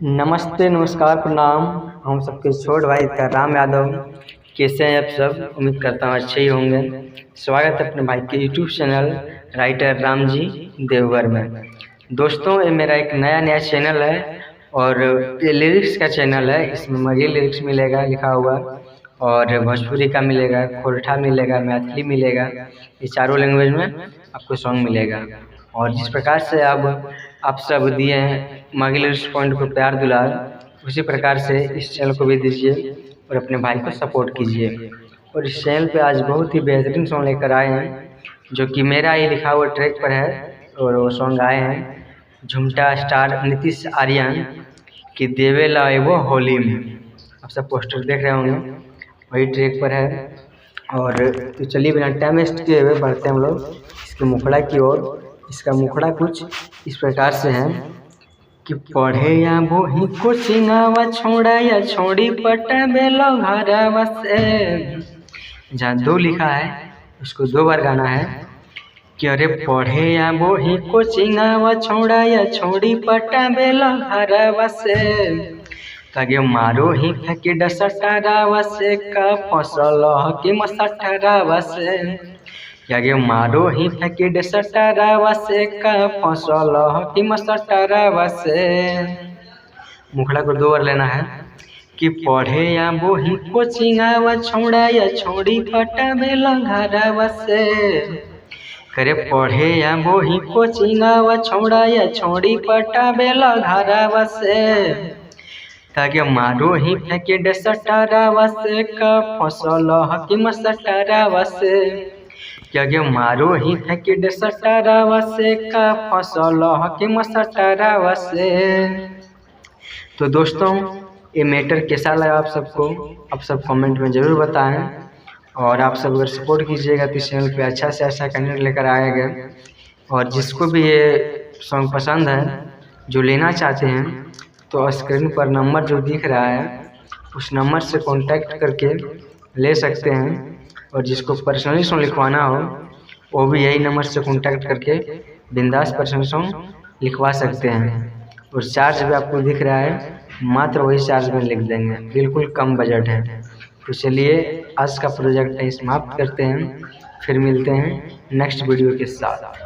नमस्ते, नमस्कार, प्रणाम। हम सबके छोट भाई का राम यादव। कैसे हैं आप सब? उम्मीद करता हूँ अच्छे ही होंगे। स्वागत है अपने भाई के YouTube channel writer Ram ji Deoghar में। दोस्तों, ये मेरा एक नया चैनल है और ये लिरिक्स का चैनल है। इसमें मगही लिरिक्स मिलेगा लिखा हुआ, और भोजपुरी का मिलेगा, खोरठा मिलेगा, मैथिली मिलेगा। ये चारों लैंग्वेज में आपको सॉन्ग मिलेगा। और जिस प्रकार से आप सब दिए हैं मगही लिरिक्स पॉइंट को प्यार दुलार, उसी प्रकार से इस चैनल को भी दीजिए और अपने भाई को सपोर्ट कीजिए। और इस चैनल पे आज बहुत ही बेहतरीन सॉन्ग लेकर आए हैं, जो कि मेरा ही लिखा हुआ ट्रैक पर है। और वो सॉन्ग आए हैं झुमटा स्टार नीतीश आर्यन की देवेला वो होली में। आप सब पोस्टर देख रहे होंगे, वही ट्रैक पर है। और तो चलिए बिना टाइम वेस्ट किए हुए बढ़ते हैं हम लोग इसके मुखड़ा की ओर। इसका मुखड़ा कुछ इस प्रकार से है कि पढ़े या बोही कोचिंगवा छोड़ा या छोड़ी पटा बेलो घरवा से। जहाँ दो लिखा है उसको दो बार गाना है कि अरे पढ़े या बोही कोचिंगवा छोड़ा या छोड़ी पटा बेलो घरवा से। तागे मारो ही फेंके डसटारावा से का फसल के मसटारावा से। यागे मारो ही फेंके डसटारावा से का फसल के मसटारावा से। मुखड़ा को दो बार लेना है कि पढ़े या बोही कोचिंगवा छोड़ा या छोड़ी पटा बेला घरवा से। करे पढ़े या बोही कोचिंगवा छोड़ा या छोड़ी पटा बेला घरवा से। तागे मारो ही फेंके डसटारावा से का फसल के मसटारावा से। क्योंकि मारो ही फेंके डसटारावा से का फसल के मसटारावा से। तो दोस्तों, ये मैटर कैसा लगा आप सबको? आप सब कमेंट में ज़रूर बताएं। और आप सब अगर सपोर्ट कीजिएगा तो इस चैनल पे अच्छा से अच्छा कंटेंट लेकर आएगा। और जिसको भी ये सॉन्ग पसंद है, जो लेना चाहते हैं, तो स्क्रीन पर नंबर जो दिख रहा है उस नंबर से कांटेक्ट करके ले सकते हैं। और जिसको पर्सनली सॉन्ग लिखवाना हो वो भी यही नंबर से कांटेक्ट करके बिंदास पर्सनली सॉन्ग लिखवा सकते हैं। और चार्ज भी आपको दिख रहा है, मात्र वही चार्ज में लिख देंगे, बिल्कुल कम बजट है। तो चलिए आज का प्रोजेक्ट यहीं समाप्त करते हैं, फिर मिलते हैं नेक्स्ट वीडियो के साथ।